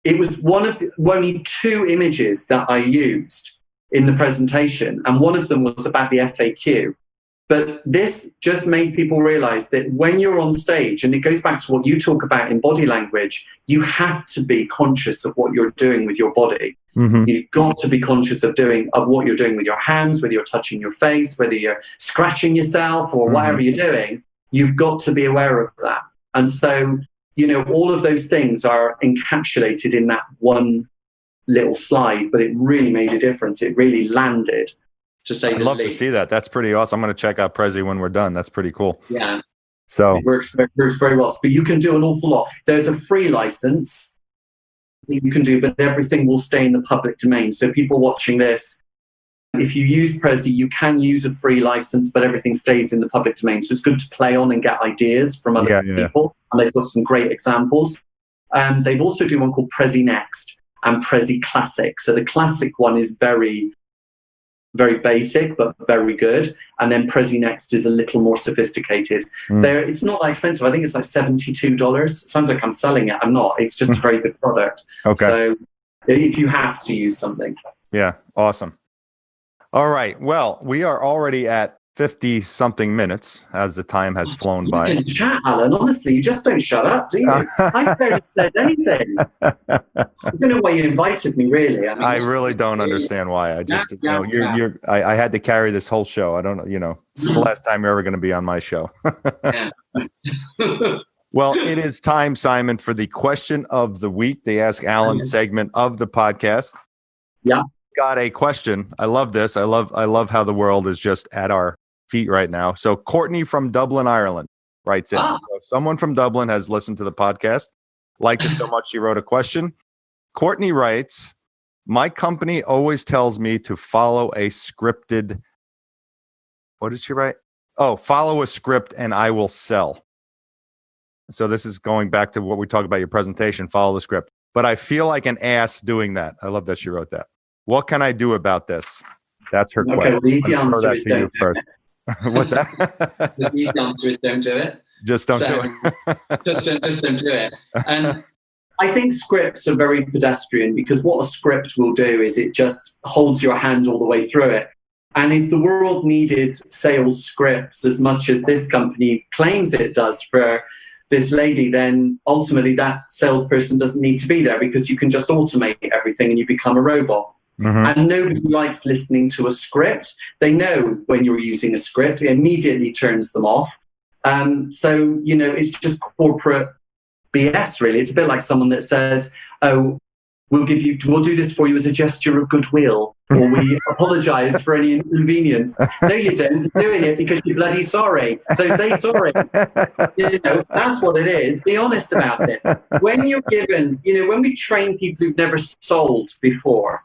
B: it was one of the only 2 images that I used in the presentation, and one of them was about the FAQ. But this just made people realize that when you're on stage, and it goes back to what you talk about in body language, you have to be conscious of what you're doing with your body. Mm-hmm. You've got to be conscious of what you're doing with your hands, whether you're touching your face, whether you're scratching yourself or whatever you're doing. You've got to be aware of that. And so, all of those things are encapsulated in that one little slide, but it really made a difference. It really landed, to say the least. I'd love
A: to see that. That's pretty awesome. I'm going to check out Prezi when we're done. That's pretty cool.
B: Yeah.
A: So
B: it works very well. But you can do an awful lot. There's a free license that you can do, but everything will stay in the public domain. So people watching this, if you use Prezi, you can use a free license, but everything stays in the public domain. So it's good to play on and get ideas from other people. And they've got some great examples. They've also do one called Prezi Next and Prezi Classic. So the classic one is very, very basic, but very good. And then Prezi Next is a little more sophisticated. It's not that expensive. I think it's like $72. It sounds like I'm selling it. I'm not. It's just a very good product.
A: Okay.
B: So if you have to use something.
A: Yeah. Awesome. All right. Well, we are already at 50 something minutes as the time has flown by.
B: You can chat, Alan. Honestly, you just don't shut up, do you? I barely said anything. I don't know why you invited me, really. I mean,
A: I really don't understand why. I just, I had to carry this whole show. I don't know, this is the last time you're ever going to be on my show. Well, it is time, Simon, for the question of the week, the Ask Alan segment of the podcast.
B: Yeah.
A: Got a question. I love this. I love how the world is just at our feet right now. So Courtney from Dublin, Ireland writes in. So someone from Dublin has listened to the podcast, liked it so much she wrote a question. Courtney writes, my company always tells me to follow a scripted. What did she write? Oh, follow a script and I will sell. So this is going back to what we talked about your presentation, follow the script. But I feel like an ass doing that. I love that she wrote that. What can I do about this? That's her question.
B: Okay, the easy answer is don't do
A: first. What's that?
B: The easy answer is don't do it.
A: Just don't do it.
B: just don't do it. I think scripts are very pedestrian because what a script will do is it just holds your hand all the way through it. And if the world needed sales scripts as much as this company claims it does for this lady, then ultimately that salesperson doesn't need to be there because you can just automate everything and you become a robot. And nobody likes listening to a script. They know when you're using a script, it immediately turns them off. So, it's just corporate BS, really. It's a bit like someone that says, oh, we'll do this for you as a gesture of goodwill, or we apologize for any inconvenience. No, you don't. You're doing it because you're bloody sorry. So say sorry. That's what it is. Be honest about it. When you're given, when we train people who've never sold before,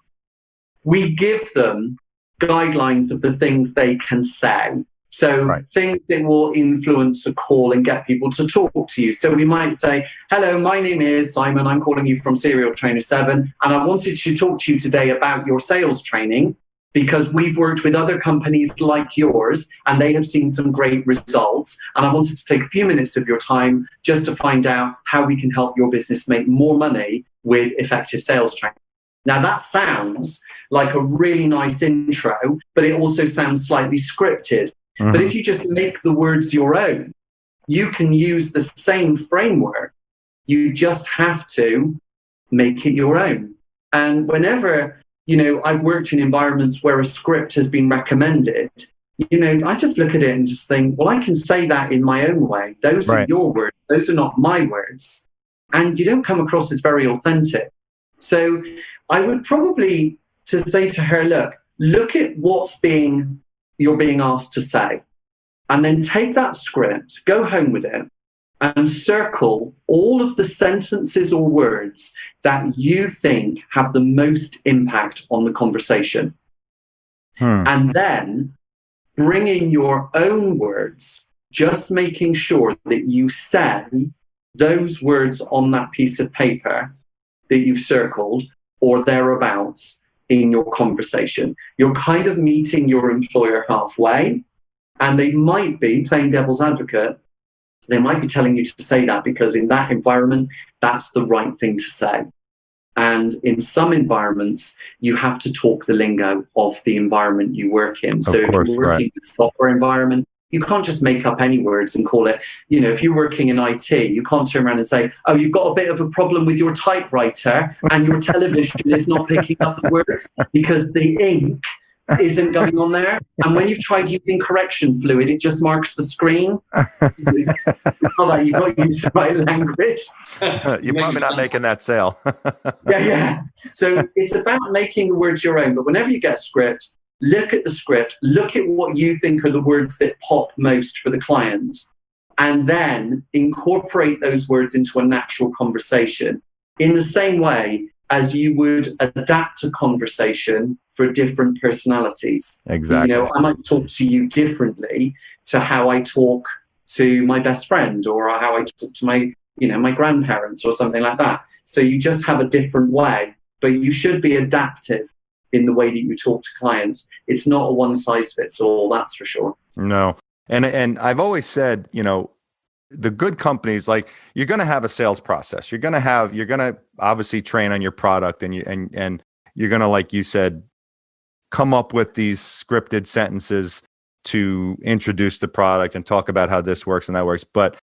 B: we give them guidelines of the things they can say. So things that will influence a call and get people to talk to you. So we might say, hello, my name is Simon. I'm calling you from Serial Trainer 7. And I wanted to talk to you today about your sales training because we've worked with other companies like yours and they have seen some great results. And I wanted to take a few minutes of your time just to find out how we can help your business make more money with effective sales training. Now, that sounds like a really nice intro, but it also sounds slightly scripted. But if you just make the words your own, you can use the same framework. You just have to make it your own. And whenever, I've worked in environments where a script has been recommended, I just look at it and just think, well, I can say that in my own way. Those are your words. Those are not my words. And you don't come across as very authentic. So I would probably to say to her, look at you're being asked to say, and then take that script, go home with it, and circle all of the sentences or words that you think have the most impact on the conversation. And then bring in your own words, just making sure that you say those words on that piece of paper that you've circled or thereabouts in your conversation. You're kind of meeting your employer halfway, and they might be playing devil's advocate. They might be telling you to say that because in that environment, that's the right thing to say. And in some environments, you have to talk the lingo of the environment you work in. So if you're working in a software environment, you can't just make up any words and call it, if you're working in IT, you can't turn around and say, oh, you've got a bit of a problem with your typewriter and your television is not picking up the words because the ink isn't going on there. And when you've tried using correction fluid, it just marks the screen. It's not like you've got to use the right language.
A: You're probably not making that sale.
B: Yeah. So it's about making the words your own. But whenever you get a script, look at the script, look at what you think are the words that pop most for the client, and then incorporate those words into a natural conversation. In the same way, as you would adapt a conversation for different personalities.
A: Exactly.
B: I might talk to you differently to how I talk to my best friend, or how I talk to my grandparents or something like that. So you just have a different way, but you should be adaptive in the way that you talk to clients. It's not a one size fits all, that's for sure.
A: No. And I've always said, the good companies, like, you're going to have a sales process. You're going to obviously train on your product, and you're going to, like you said, come up with these scripted sentences to introduce the product and talk about how this works and that works. But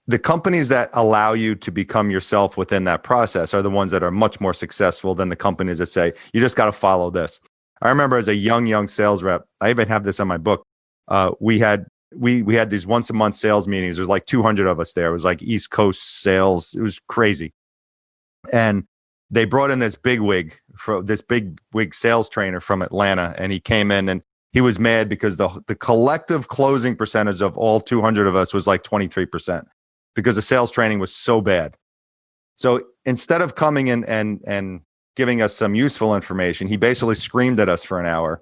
A: the companies that allow you to become yourself within that process are the ones that are much more successful than the companies that say, you just got to follow this. I remember as a young sales rep, I even have this on my book. We had these once a month sales meetings. There's like 200 of us there. It was like East Coast sales. It was crazy. And they brought in this big wig sales trainer from Atlanta. And he came in and he was mad because the collective closing percentage of all 200 of us was like 23%, because the sales training was so bad. So instead of coming in and giving us some useful information, he basically screamed at us for an hour.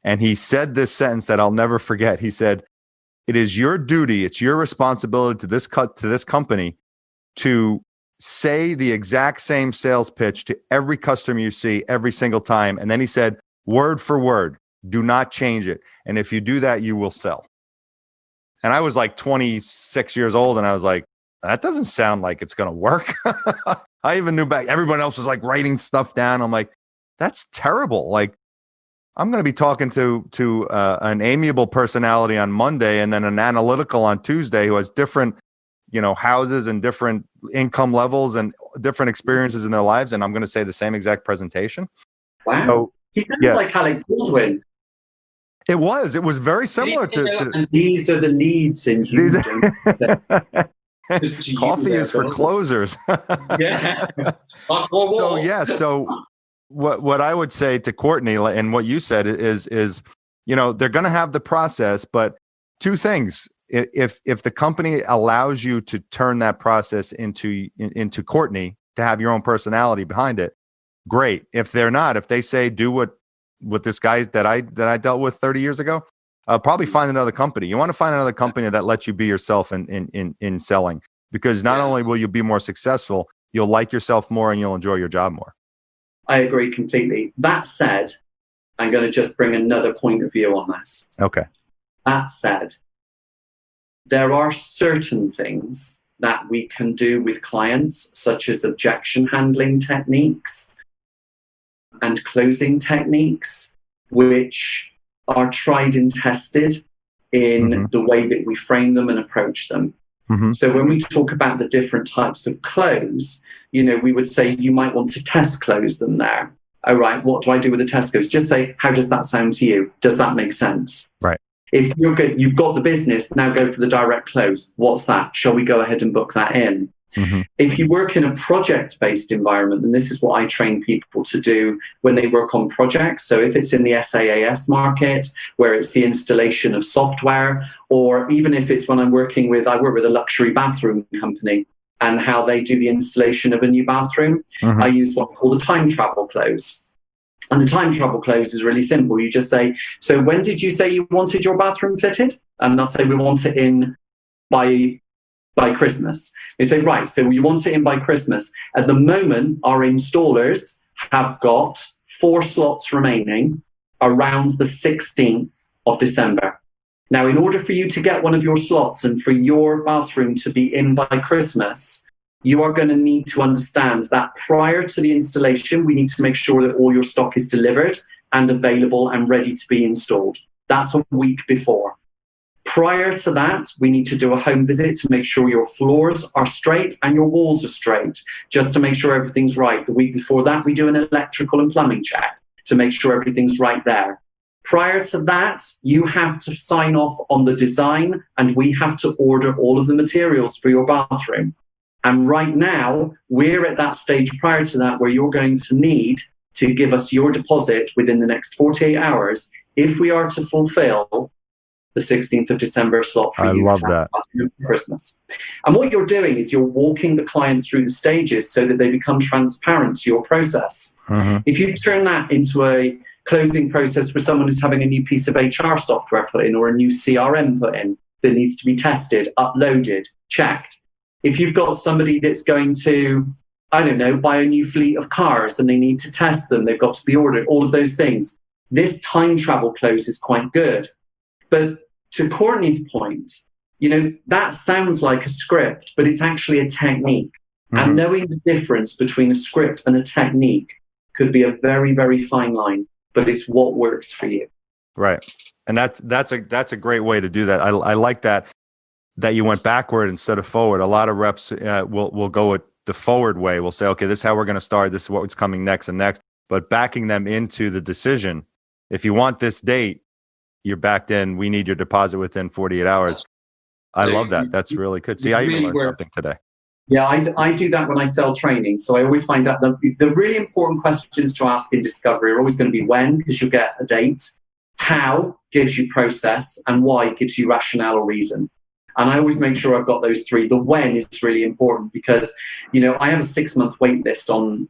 A: And he said this sentence that I'll never forget. He said, "It is your duty, it's your responsibility to this company to say the exact same sales pitch to every customer you see every single time." And then he said, word for word, do not change it. And if you do that, you will sell. And I was like 26 years old, and I was like, that doesn't sound like it's going to work. I even knew back, everyone else was like writing stuff down. I'm like, that's terrible. Like, I'm going to be talking to an amiable personality on Monday, and then an analytical on Tuesday, who has different, houses and different income levels and different experiences in their lives. And I'm going to say the same exact presentation.
B: Wow. So, he sounds like Alec Baldwin.
A: It was very similar to
B: and these are the leads in Houston.
A: Coffee is for closers.
B: Yeah.
A: So what I would say to Courtney, and what you said is they're going to have the process, but two things. If the company allows you to turn that process into Courtney, to have your own personality behind it, great. If they're not, if they say do what this guy that I dealt with 30 years ago, probably find another company. You want to find another company that lets you be yourself in selling, because not only will you be more successful, you'll like yourself more and you'll enjoy your job more.
B: I agree completely. That said, I'm going to just bring another point of view on this.
A: Okay.
B: That said, there are certain things that we can do with clients, such as objection handling techniques and closing techniques, which are tried and tested in the way that we frame them and approach them. So when we talk about the different types of close, we would say you might want to test close them there. All right, what do I do with the test close? Just say, how does that sound to you? Does that make sense?
A: Right.
B: If you're good, you've got the business, now go for the direct close. What's that? Shall we go ahead and book that in? If you work in a project-based environment, and this is what I train people to do when they work on projects. So if it's in the SaaS market, where it's the installation of software, or even if it's when I work with a luxury bathroom company and how they do the installation of a new bathroom, I use what I call the time travel close. And the time travel close is really simple. You just say, so when did you say you wanted your bathroom fitted? And they'll say, we want it in by Christmas. They say, right, so you want it in by Christmas. At the moment, our installers have got 4 slots remaining around the 16th of December. Now, in order for you to get one of your slots and for your bathroom to be in by Christmas, you are going to need to understand that prior to the installation, we need to make sure that all your stock is delivered and available and ready to be installed. That's a week before. Prior to that, we need to do a home visit to make sure your floors are straight and your walls are straight, just to make sure everything's right. The week before that, we do an electrical and plumbing check to make sure everything's right there. Prior to that, you have to sign off on the design, and we have to order all of the materials for your bathroom. And right now, we're at that stage prior to that where you're going to need to give us your deposit within the next 48 hours if we are to fulfill the 16th of December slot for
A: I
B: you.
A: love that.
B: Christmas. And what you're doing is you're walking the client through the stages so that they become transparent to your process.
A: Mm-hmm.
B: If you turn that into a closing process for someone who's having a new piece of HR software put in or a new CRM put in that needs to be tested, uploaded, checked. If you've got somebody that's going to, I don't know, buy a new fleet of cars and they need to test them, they've got to be ordered, all of those things. This time travel close is quite good. But to Courtney's point, that sounds like a script, but it's actually a technique. Mm-hmm. And knowing the difference between a script and a technique could be a very, very fine line, but it's what works for you.
A: Right. And that's a great way to do that. I like that you went backward instead of forward. A lot of reps will go with the forward way. We'll say, okay, this is how we're going to start. This is what's coming next and next. But backing them into the decision, if you want this date, you're backed in. We need your deposit within 48 hours. I love that. That's really good. See, I even learned something today.
B: Yeah, I do that when I sell training. So I always find out the really important questions to ask in discovery are always going to be when, because you'll get a date, how gives you process, and why gives you rationale or reason. And I always make sure I've got those three. The when is really important because, I have a 6-month wait list on,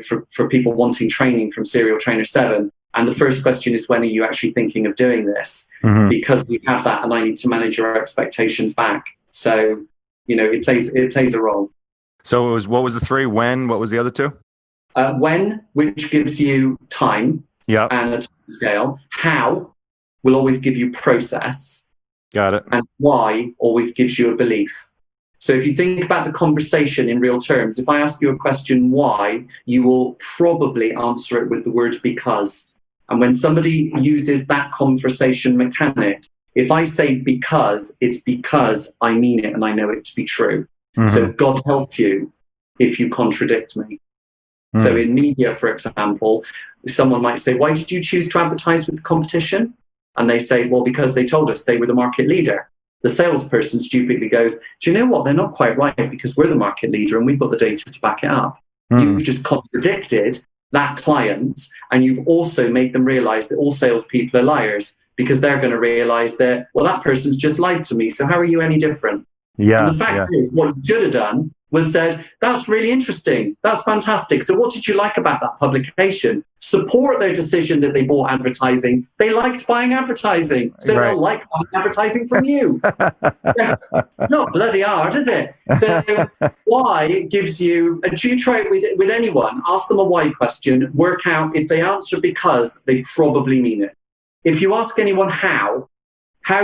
B: for people wanting training from Serial Trainer 7. And the first question is, when are you actually thinking of doing this? Mm-hmm. Because we have that and I need to manage your expectations back. So, it plays a role.
A: So what was the 3? When? What was the other 2?
B: When, which gives you time and a time scale. How will always give you process.
A: Got it.
B: And why always gives you a belief. So if you think about the conversation in real terms, if I ask you a question why, you will probably answer it with the word because. And when somebody uses that conversation mechanic, if I say because, it's because I mean it and I know it to be true. Mm-hmm. So God help you if you contradict me. Mm-hmm. So in media, for example, someone might say, why did you choose to advertise with the competition? And they say, well, because they told us they were the market leader. The salesperson stupidly goes, do you know what? They're not quite right because we're the market leader and we've got the data to back it up. Mm-hmm. You've just contradicted that client, and you've also made them realize that all salespeople are liars because they're going to realize that, well, that person's just lied to me. So how are you any different?
A: Yeah.
B: And the fact is, what you should have done was said, that's really interesting. That's fantastic. So what did you like about that publication? Support their decision that they bought advertising. They liked buying advertising. So they'll like buying advertising from you. It's not bloody hard, is it? So why gives you, and you try it with anyone, ask them a why question, work out if they answer because, they probably mean it. If you ask anyone how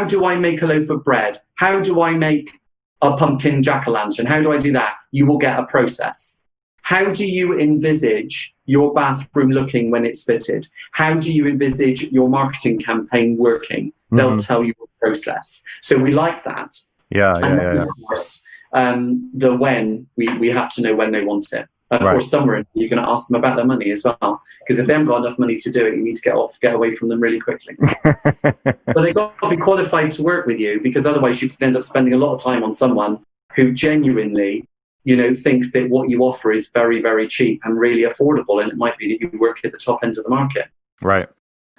B: do I make a loaf of bread? How do I make a pumpkin jack-o'-lantern? How do I do that? You will get a process. How do you envisage your bathroom looking when it's fitted? How do you envisage your marketing campaign working? They'll tell you a process. So we like that. Of course, the when, we have to know when they want it. Of course, somewhere you're going to ask them about their money as well. Because if they haven't got enough money to do it, you need to get away from them really quickly. But they've got to be qualified to work with you, because otherwise you could end up spending a lot of time on someone who genuinely, thinks that what you offer is very, very cheap and really affordable. And it might be that you work at the top end of the market.
A: Right.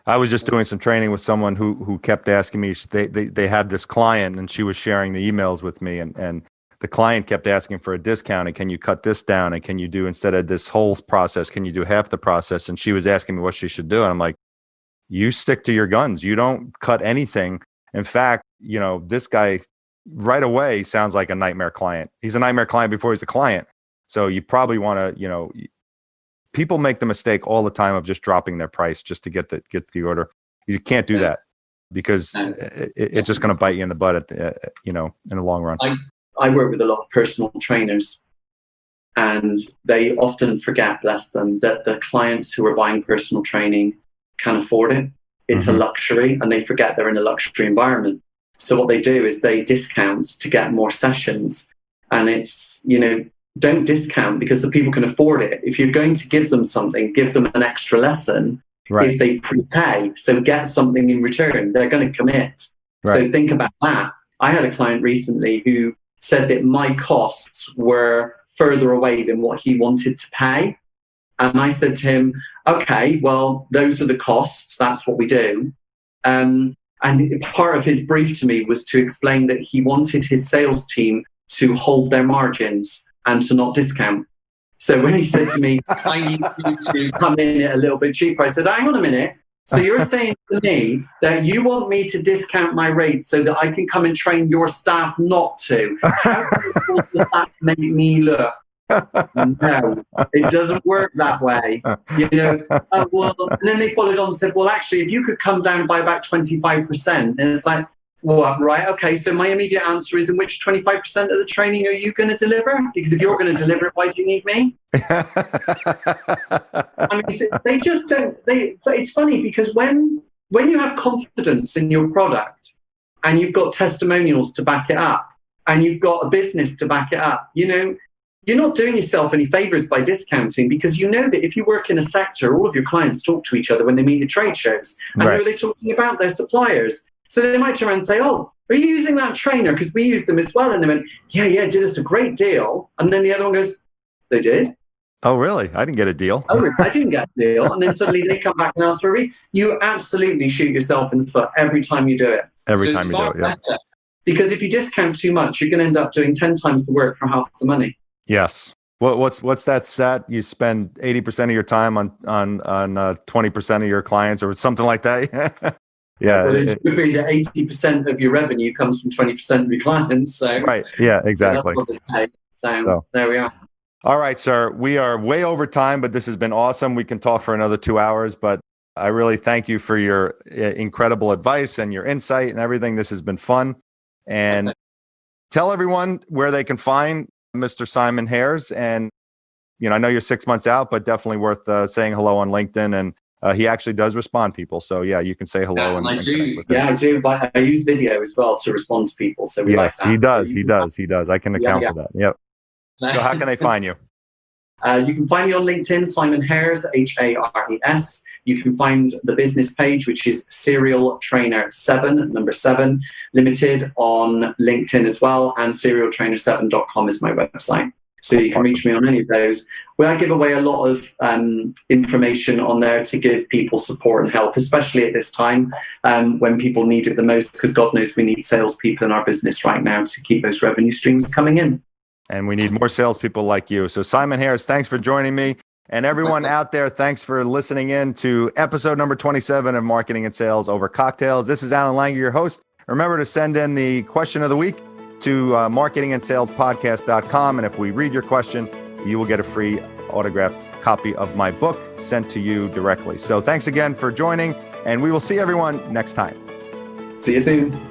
A: I was just doing some training with someone who kept asking me, they had this client and she was sharing the emails with me, and the client kept asking for a discount, and can you cut this down, and can you do, instead of this whole process, can you do half the process? And she was asking me what she should do. And I'm like, you stick to your guns. You don't cut anything. In fact, this guy right away sounds like a nightmare client. He's a nightmare client before he's a client. So you probably want to, people make the mistake all the time of just dropping their price just to get the order. You can't do that, because it's just going to bite you in the butt in the long run.
B: I work with a lot of personal trainers, and they often forget, bless them, that the clients who are buying personal training can afford it. It's a luxury, and they forget they're in a luxury environment. So what they do is they discount to get more sessions. And it's, don't discount because the people can afford it. If you're going to give them something, give them an extra lesson if they prepay. So get something in return. They're going to commit. Right. So think about that. I had a client recently who said that my costs were further away than what he wanted to pay. And I said to him, okay, well, those are the costs. That's what we do. And part of his brief to me was to explain that he wanted his sales team to hold their margins and to not discount. So when he said to me, I need you to come in a little bit cheaper, I said, hang on a minute. So you're saying to me that you want me to discount my rates so that I can come and train your staff not to? How does that make me look? No, it doesn't work that way. Well, and then they followed on and said, well, actually, if you could come down by about 25%, and it's like, well, right, okay, so my immediate answer is, in which 25% of the training are you going to deliver? Because if you're going to deliver it, why do you need me? I mean, they just don't, it's funny because when you have confidence in your product and you've got testimonials to back it up and you've got a business to back it up, you're not doing yourself any favors by discounting, because you know that if you work in a sector, all of your clients talk to each other when they meet at trade shows. And who are they talking about? Their suppliers. So they might turn around and say, oh, are you using that trainer? Because we use them as well. And they went, yeah, did us a great deal. And then the other one goes, they did?
A: Oh, really? I didn't get a deal.
B: Oh, I didn't get a deal. And then suddenly they come back and ask for a read. You absolutely shoot yourself in the foot every time you do it.
A: Every time you do it, yeah.
B: Better. Because if you discount too much, you're going to end up doing 10 times the work for half the money.
A: Yes. What's that stat? You spend 80% of your time on 20% of your clients, or something like that. Yeah.
B: Well, it could be that 80% of your revenue comes from 20% of your clients. So
A: right. Yeah. Exactly.
B: So there we are.
A: All right, sir. We are way over time, but this has been awesome. We can talk for another 2 hours, but I really thank you for your incredible advice and your insight and everything. This has been fun. And tell everyone where they can find Mr. Simon Hares. And, I know you're 6 months out, but definitely worth saying hello on LinkedIn. And he actually does respond, people. So yeah, you can say hello.
B: I do. But I use video as well to respond to people. So we like that.
A: He does. I can account for that. Yep. So how can they find you?
B: You can find me on LinkedIn, Simon Hares, Hares. You can find the business page, which is Serial Trainer 7, number 7, Limited, on LinkedIn as well. And serialtrainer7.com is my website. So you can reach me on any of those. Where I give away a lot of information on there to give people support and help, especially at this time when people need it the most, because God knows we need salespeople in our business right now to keep those revenue streams coming in.
A: And we need more salespeople like you. So Simon Hares, thanks for joining me. And everyone out there, thanks for listening in to episode number 27 of Marketing and Sales Over Cocktails. This is Alan Langer, your host. Remember to send in the question of the week to marketingandsalespodcast.com. And if we read your question, you will get a free autographed copy of my book sent to you directly. So thanks again for joining, and we will see everyone next time.
B: See you soon.